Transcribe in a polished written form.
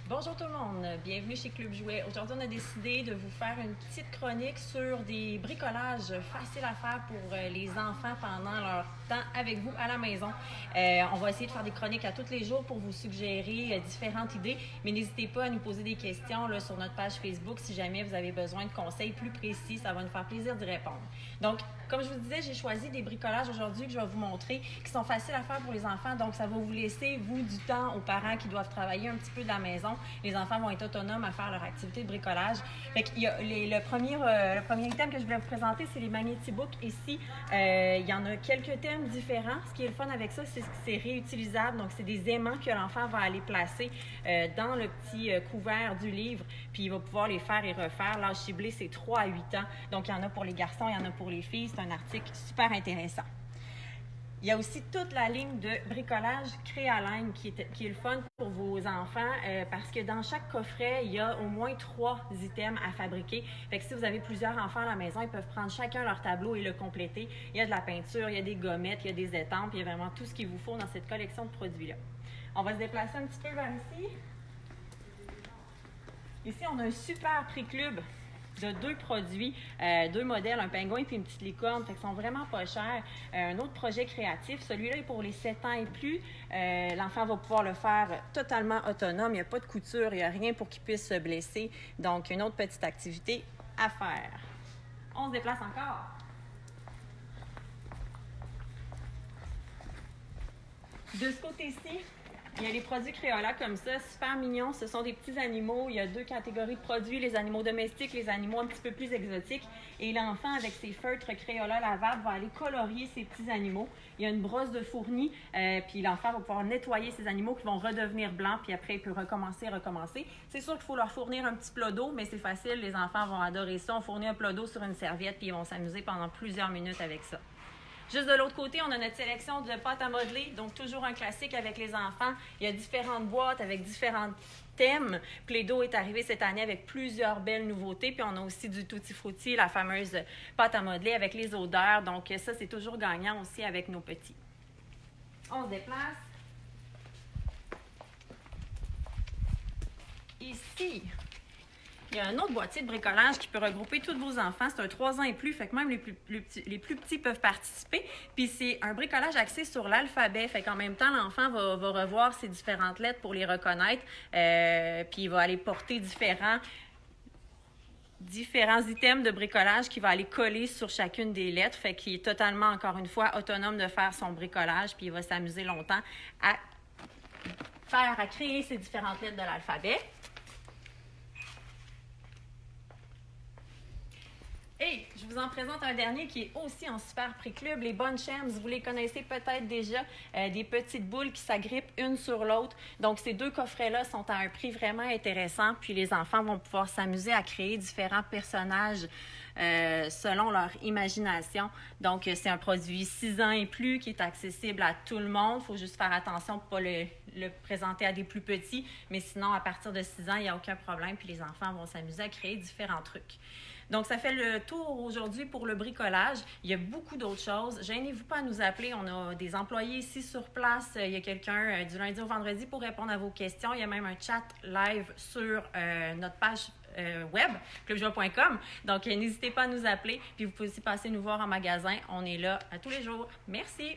Bonjour tout le monde, bienvenue chez Club Jouet. Aujourd'hui, on a décidé de vous faire une petite chronique sur des bricolages faciles à faire pour les enfants pendant leur temps avec vous à la maison. On va essayer de faire des chroniques à tous les jours pour vous suggérer différentes idées, mais n'hésitez pas à nous poser des questions là, sur notre page Facebook si jamais vous avez besoin de conseils plus précis, ça va nous faire plaisir d'y répondre. Donc, comme je vous disais, j'ai choisi des bricolages aujourd'hui que je vais vous montrer qui sont faciles à faire pour les enfants, donc ça va vous laisser, vous, du temps aux parents qui doivent travailler un petit peu de la maison. Les enfants vont être autonomes à faire leur activité de bricolage. Fait qu'il y a le premier thème que je voulais vous présenter, c'est les Magnéti-Books. Ici, il y en a quelques thèmes différents. Ce qui est le fun avec ça, c'est que c'est réutilisable. Donc, c'est des aimants que l'enfant va aller placer dans le petit couvert du livre, puis il va pouvoir les faire et refaire. L'âge ciblé, c'est 3 à 8 ans. Donc, il y en a pour les garçons, il y en a pour les filles. C'est un article super intéressant. Il y a aussi toute la ligne de bricolage Créaline qui est le fun pour vos enfants parce que dans chaque coffret, il y a au moins 3 items à fabriquer. Fait que si vous avez plusieurs enfants à la maison, ils peuvent prendre chacun leur tableau et le compléter. Il y a de la peinture, il y a des gommettes, il y a des étampes, il y a vraiment tout ce qu'il vous faut dans cette collection de produits-là. On va se déplacer un petit peu vers ici. Ici, on a un super prix club de 2 produits, 2 modèles, un pingouin et une petite licorne, fait qu'ils sont vraiment pas chers. Un autre projet créatif, celui-là est pour les 7 ans et plus. L'enfant va pouvoir le faire totalement autonome, il n'y a pas de couture, il n'y a rien pour qu'il puisse se blesser. Donc, une autre petite activité à faire. On se déplace encore. De ce côté-ci, il y a les produits Crayola comme ça, super mignons. Ce sont des petits animaux. Il y a 2 catégories de produits, les animaux domestiques, les animaux un petit peu plus exotiques. Et l'enfant, avec ses feutres Crayola lavables, va aller colorier ces petits animaux. Il y a une brosse de fourni, puis l'enfant va pouvoir nettoyer ces animaux qui vont redevenir blancs, puis après, il peut recommencer. C'est sûr qu'il faut leur fournir un petit plat d'eau, mais c'est facile, les enfants vont adorer ça. On fournit un plat d'eau sur une serviette, puis ils vont s'amuser pendant plusieurs minutes avec ça. Juste de l'autre côté, on a notre sélection de pâtes à modeler, donc toujours un classique avec les enfants. Il y a différentes boîtes avec différents thèmes. Play-Doh est arrivé cette année avec plusieurs belles nouveautés. Puis on a aussi du Tutti Frutti, la fameuse pâte à modeler avec les odeurs. Donc ça, c'est toujours gagnant aussi avec nos petits. On se déplace. Ici, il y a un autre boîtier de bricolage qui peut regrouper tous vos enfants. C'est un 3 ans et plus, fait que même les plus petits peuvent participer. Puis c'est un bricolage axé sur l'alphabet, fait qu'en même temps, l'enfant va revoir ses différentes lettres pour les reconnaître. Puis il va aller porter différents items de bricolage qu'il va aller coller sur chacune des lettres. Fait qu'il est totalement, encore une fois, autonome de faire son bricolage. Puis il va s'amuser longtemps à créer ces différentes lettres de l'alphabet. Et je vous en présente un dernier qui est aussi en super prix club, les Bunchems. Vous les connaissez peut-être déjà, des petites boules qui s'agrippent une sur l'autre. Donc, ces 2 coffrets-là sont à un prix vraiment intéressant. Puis, les enfants vont pouvoir s'amuser à créer différents personnages selon leur imagination. Donc, c'est un produit 6 ans et plus qui est accessible à tout le monde. Il faut juste faire attention pour ne pas le présenter à des plus petits. Mais sinon, à partir de 6 ans, il n'y a aucun problème. Puis, les enfants vont s'amuser à créer différents trucs. Donc, ça fait le tour aujourd'hui pour le bricolage. Il y a beaucoup d'autres choses. Gênez-vous pas à nous appeler. On a des employés ici sur place. Il y a quelqu'un du lundi au vendredi pour répondre à vos questions. Il y a même un chat live sur notre page web, clubjoie.com. Donc, n'hésitez pas à nous appeler. Puis, vous pouvez aussi passer nous voir en magasin. On est là à tous les jours. Merci!